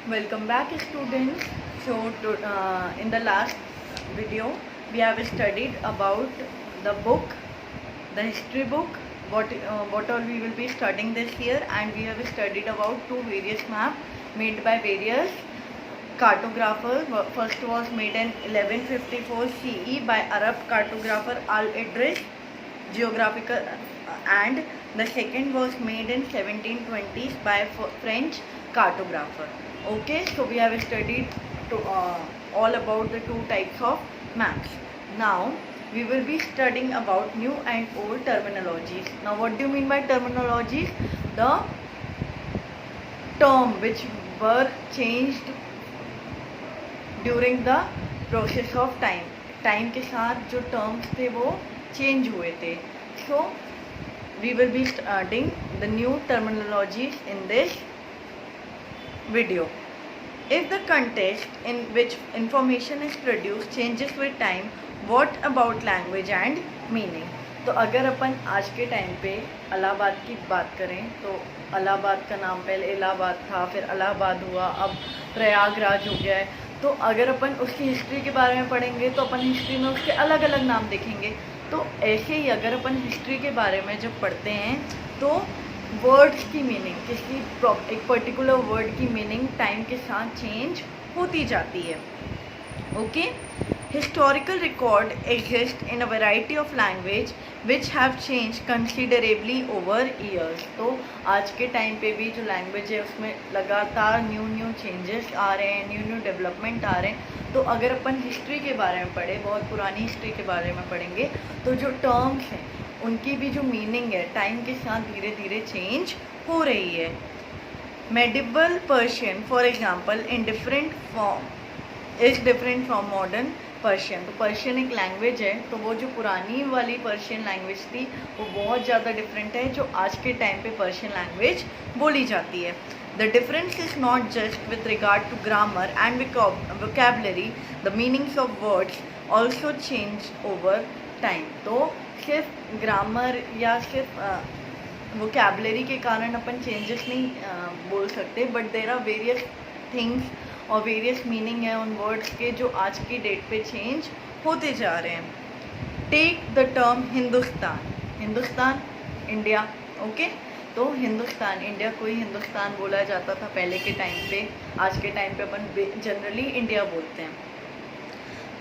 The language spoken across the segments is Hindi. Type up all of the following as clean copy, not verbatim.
Welcome back, students. In the last video, we have studied about the book, the history book, what all we will be studying this year, and we have studied about two various maps made by various cartographers. First was made in 1154 CE by Arab cartographer Al-Idris, geographical, and the second was made in 1720s by French cartographer. Okay, so we have studied all about the two types of maps. Now we will be studying about new and old terminologies. Now what do you mean by terminologies? The term which were changed during the process of time. Time के साथ जो टर्म्स थे वो चेंज हुए थे. So we will be studying the new terminologies in this video. If the context in which information is produced changes with time, what about language and meaning? तो अगर अपन आज के टाइम पे इलाहाबाद की बात करें तो इलाहाबाद का नाम पहले इलाहाबाद था, फिर इलाहाबाद हुआ, अब प्रयागराज हो गया है. तो अगर अपन उसकी हिस्ट्री के बारे में पढ़ेंगे तो अपन हिस्ट्री में उसके अलग अलग नाम देखेंगे. तो ऐसे ही अगर अपन हिस्ट्री के बारे में जब पढ़ते हैं तो वर्ड्स की मीनिंग, किसी एक पर्टिकुलर वर्ड की मीनिंग टाइम के साथ चेंज होती जाती है. Okay, historical record exist in a variety of language which have change considerably over years. तो आज के टाइम पे भी जो लैंग्वेज है उसमें लगातार न्यू चेंजेस आ रहे हैं, न्यू डेवलपमेंट आ रहे हैं. तो अगर अपन हिस्ट्री के बारे में पढ़ें, बहुत पुरानी हिस्ट्री के बारे में पढ़ेंगे, तो जो टर्म्स हैं उनकी भी जो मीनिंग है टाइम के साथ धीरे धीरे चेंज हो रही है. Medieval Persian for example in different form is different from modern Persian. तो पर्शियन एक लैंग्वेज है, तो वो जो पुरानी वाली पर्शियन लैंग्वेज थी वो बहुत ज़्यादा डिफरेंट है जो आज के टाइम पे पर्शियन लैंग्वेज बोली जाती है. The difference is not just with regard to grammar and vocabulary, the meanings of words also change over time. तो सिर्फ ग्रामर या सिर्फ वोकैबुलरी के कारण अपन चेंजेस नहीं बोल सकते, but there are various things और वेरियस मीनिंग है उन वर्ड्स के जो आज की डेट पे चेंज होते जा रहे हैं. Take the term Hindustan. Hindustan India. Okay, तो हिंदुस्तान इंडिया को ही हिंदुस्तान बोला जाता था पहले के टाइम पे. आज के टाइम पे अपन जनरली इंडिया बोलते हैं.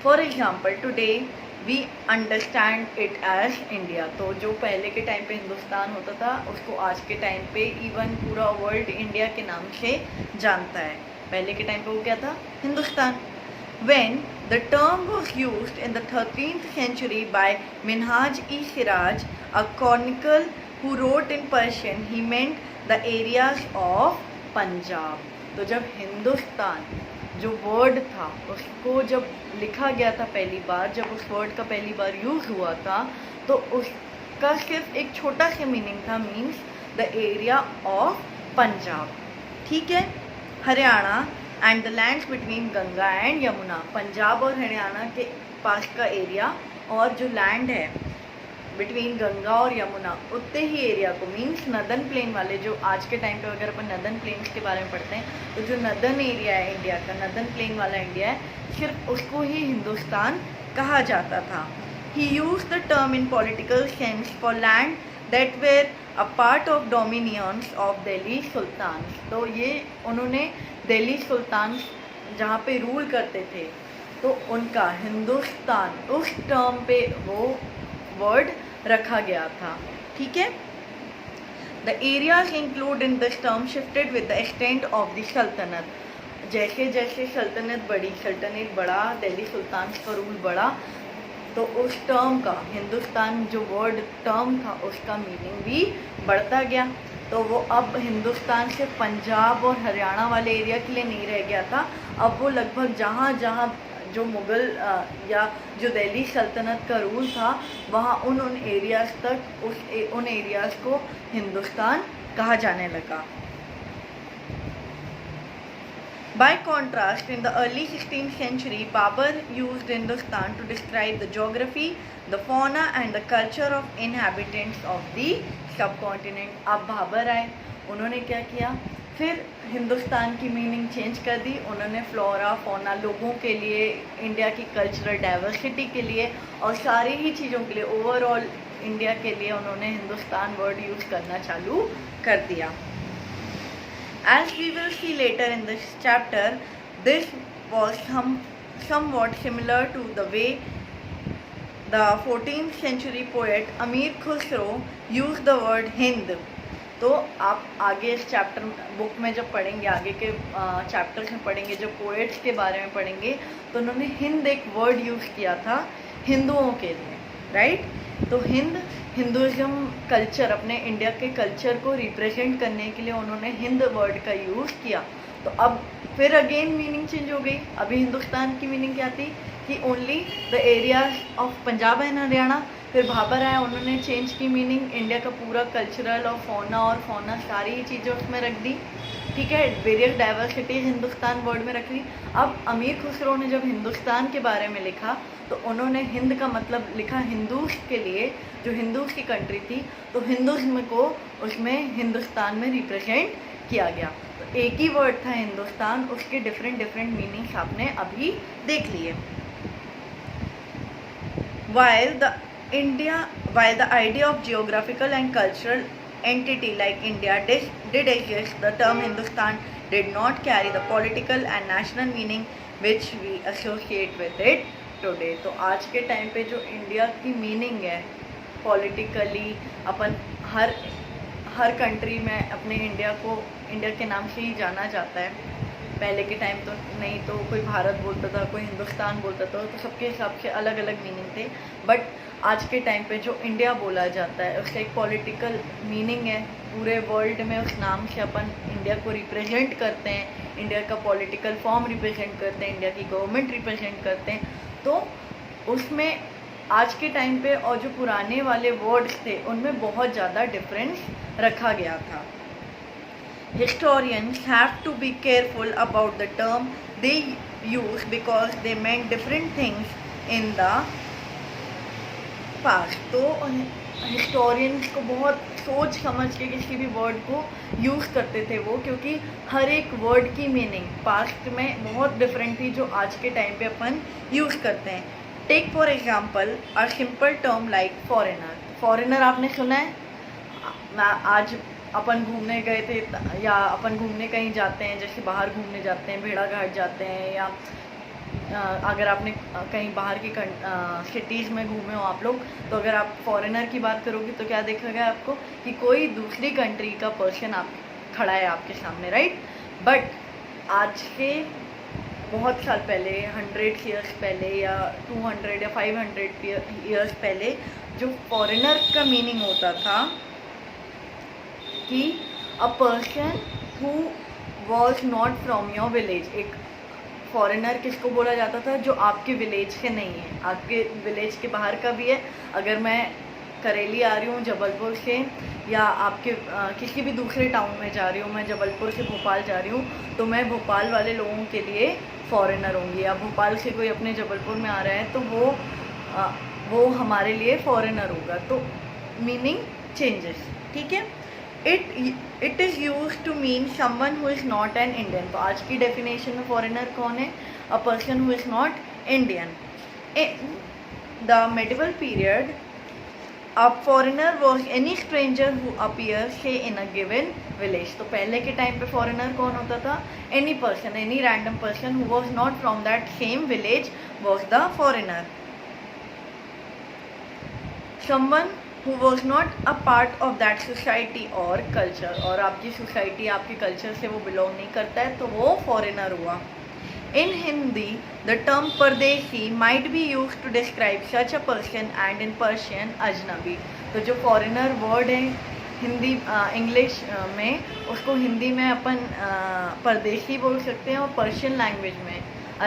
For example today we understand it as India. तो जो पहले के टाइम पे हिंदुस्तान होता था उसको आज के टाइम पे इवन पूरा वर्ल्ड इंडिया के नाम से जानता है. पहले के टाइम पे वो क्या था? Hindustan. When the term was used in the 13th century by Minhaj-e-Siraj, a chronicle who wrote in Persian, he meant the areas of Punjab. तो जब हिंदुस्तान जो वर्ड था उसको जब लिखा गया था पहली बार, जब उस वर्ड का पहली बार यूज़ हुआ था तो उसका सिर्फ एक छोटा सा मीनिंग था, means the area of Punjab. ठीक है. Haryana and the lands between Ganga and Yamuna. Punjab और हरियाणा के पास का एरिया और जो लैंड है बिटवीन गंगा और यमुना उतने ही एरिया को, मीन्स नदर्न प्लेन वाले, जो आज के टाइम पे अगर अपन नदर्न प्लेन्स के बारे में पढ़ते हैं तो जो नदर्न एरिया है इंडिया का, नदर्न प्लेन वाला इंडिया है, सिर्फ उसको ही हिंदुस्तान कहा जाता था. He use the term in political sense for land that were a part of dominions of Delhi sultan. तो ये उन्होंने दिल्ली सुल्तान जहाँ पे रूल करते थे तो उनका हिंदुस्तान उस टर्म पे वो वर्ड रखा गया था. ठीक है. The areas include in this term shifted with the extent of the सल्तनत. जैसे जैसे सल्तनत बढ़ी, सल्तनत बढ़ा, दिल्ली सुल्तान का रूल बढ़ा, तो उस टर्म का, हिंदुस्तान जो वर्ड टर्म था उसका मीनिंग भी बढ़ता गया. तो वो अब हिंदुस्तान से पंजाब और हरियाणा वाले एरिया के लिए नहीं रह गया था. अब वो लगभग जहाँ जहाँ जो मुग़ल या जो दिल्ली सल्तनत का रूल था वहाँ उन एरियाज़ तक उन एरियाज़ को हिंदुस्तान कहा जाने लगा. By contrast, in the early 16th century, Babur used Hindustan to describe the geography, the fauna and the culture of inhabitants of the subcontinent. अब बाबर आए, उन्होंने क्या किया? फिर हिंदुस्तान की मीनिंग चेंज कर दी उन्होंने, फ्लोरा फौना लोगों के लिए, इंडिया की कल्चरल डाइवर्सिटी के लिए और सारी ही चीज़ों के लिए, ओवरऑल इंडिया के लिए उन्होंने हिंदुस्तान वर्ड यूज़ करना चालू कर दिया. As we will see later in this chapter, this was somewhat similar to the way the 14th century poet Amir Khusro used the word Hind. तो आप आगे इस चैप्टर बुक में जब पढ़ेंगे, आगे के चैप्टर्स में पढ़ेंगे, जब पोएट्स के बारे में पढ़ेंगे, तो उन्होंने हिंद एक वर्ड यूज़ किया था हिंदुओं के लिए, राइट. तो हिंदुज़म कल्चर, अपने इंडिया के कल्चर को रिप्रेजेंट करने के लिए उन्होंने हिंद वर्ड का यूज़ किया. तो अब फिर अगेन मीनिंग चेंज हो गई. अभी हिंदुस्तान की मीनिंग क्या थी कि only the areas of Punjab and Haryana. फिर भाबर आया, उन्होंने चेंज की मीनिंग, इंडिया का पूरा कल्चरल और फौना सारी ही चीज़ें उसमें रख दी. ठीक है, वेरियस डाइवर्सिटीज हिंदुस्तान वर्ड में रख ली. अब अमीर खुसरो ने जब हिंदुस्तान के बारे में लिखा तो उन्होंने हिंद का मतलब लिखा हिंदूज के लिए, जो हिंदूज की कंट्री थी, तो हिंदुज़्म को उसमें हिंदुस्तान में रिप्रेजेंट किया गया. तो एक ही वर्ड था हिंदुस्तान, उसके डिफरेंट मीनिंग्स आपने अभी देख लिए. While the idea of geographical and cultural entity like India did exist, the term Hindustan did not carry the political and national meaning which we associate with it today. तो आज के टाइम पे जो इंडिया की मीनिंग है पॉलिटिकली, अपन हर कंट्री में अपने इंडिया के नाम से ही जाना जाता है. पहले के टाइम तो नहीं, तो कोई भारत बोलता था, कोई हिंदुस्तान बोलता था, तो सबके हिसाब से अलग अलग मीनिंग थे. बट आज के टाइम पे जो इंडिया बोला जाता है उसका एक पॉलिटिकल मीनिंग है. पूरे वर्ल्ड में उस नाम से अपन इंडिया को रिप्रेजेंट करते हैं, इंडिया का पॉलिटिकल फॉर्म रिप्रेजेंट करते हैं, इंडिया की गवर्नमेंट रिप्रेजेंट करते हैं. तो उसमें आज के टाइम पे और जो पुराने वाले वर्ड्स थे उनमें बहुत ज़्यादा डिफरेंस रखा गया था. Historians have to be careful about the term they use because they meant different things in the past. तो हिस्टोरियंस को बहुत सोच समझ के किसी भी वर्ड को यूज़ करते थे वो, क्योंकि हर एक वर्ड की मीनिंग पास्ट में बहुत डिफरेंट थी जो आज के टाइम पे अपन यूज़ करते हैं. Take for example a simple term like foreigner. Foreigner आपने सुना है. आज अपन घूमने गए थे या अपन घूमने कहीं जाते हैं, जैसे बाहर घूमने जाते हैं, भेड़ाघाट जाते हैं, या अगर आपने कहीं बाहर की सिटीज़ में घूमे हो आप लोग, तो अगर आप फॉरेनर की बात करोगे तो क्या देखोगे आपको कि कोई दूसरी कंट्री का पर्सन आप खड़ा है आपके सामने, राइट. बट आज के बहुत साल पहले, 100 ईयर्स पहले या 200 या 500 ईयर्स पहले, जो फॉरेनर का मीनिंग होता था कि अ person who was not from your village. एक फॉरेनर किसको बोला जाता था? जो आपके विलेज से नहीं है, आपके विलेज के बाहर का भी है. अगर मैं करेली आ रही हूँ जबलपुर से, या आपके किसी भी दूसरे टाउन में जा रही हूँ, मैं जबलपुर से भोपाल जा रही हूँ, तो मैं भोपाल वाले लोगों के लिए फ़ॉरेनर होंगी. या भोपाल से कोई अपने जबलपुर में आ रहा है तो वो हमारे लिए फ़ॉरेनर होगा. तो मीनिंग चेंजेस. ठीक है. It is use to mean someone who is not an Indian. तो आज की डेफिनेशन में फॉरेनर कौन है? A person who is not Indian. In the medieval period a foreigner was any stranger who appears in a given village. तो पहले के टाइम पे फॉरेनर कौन होता था? Any person, any random person who was not from that same village was the foreigner. Someone who was not a part of that society or culture. और आपकी सोसाइटी, आपके कल्चर से वो बिलोंग नहीं करता है तो वो फॉरेनर हुआ. In Hindi, the term परदेशी might be used to describe such a person, and in Persian अजनबी. तो जो फॉरेनर वर्ड है हिंदी इंग्लिश में, उसको हिंदी में अपन परदेशी बोल सकते हैं, और पर्शियन लैंग्वेज में,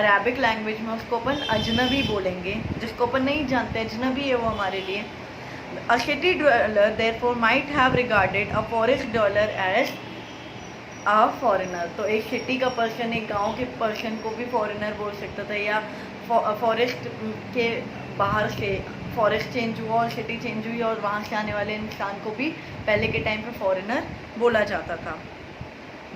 अरबिक लैंग्वेज में उसको अपन अजनबी बोलेंगे. जिसको अपन नहीं जानते, अजनबी है वो हमारे लिए. A city dweller therefore might have regarded a forest dweller as a foreigner. तो एक सिटी का पर्सन, एक गांव के पर्सन को भी फॉरेनर बोल सकता था. या फॉरेस्ट के बाहर से फॉरेस्ट चेंज हुआ और सिटी चेंज हुई और वहाँ से आने वाले इंसान को भी पहले के टाइम पे फॉरेनर बोला जाता था.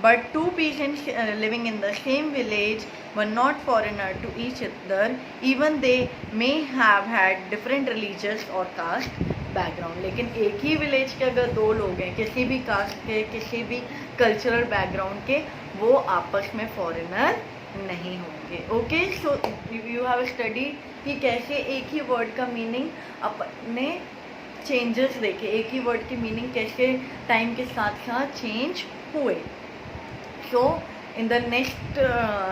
but two peasants living in the same village were not foreigner to each other, even they may have had different religious or caste background. लेकिन एक ही विलेज के अगर दो लोग हैं किसी भी कास्ट के, किसी भी कल्चरल बैकग्राउंड के, वो आपस में फॉरेनर नहीं होंगे. Okay, so you have study कि कैसे एक ही वर्ड का मीनिंग अपने चेंजेस देखे, एक ही वर्ड की मीनिंग कैसे टाइम के साथ साथ चेंज हुए. So in the next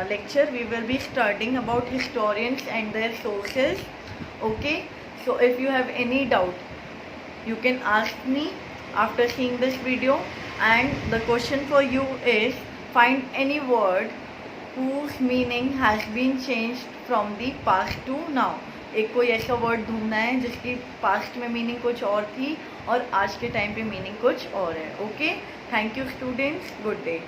lecture we will be studying about historians and their sources. Okay, so if you have any doubt you can ask me after seeing this video, and the question for you is find any word whose meaning has been changed from the past to now. एक कोई ऐसा वर्ड ढूंढना है जिसकी पास्ट में मीनिंग कुछ और थी और आज के टाइम पे मीनिंग कुछ और है. Okay, thank you students, good day.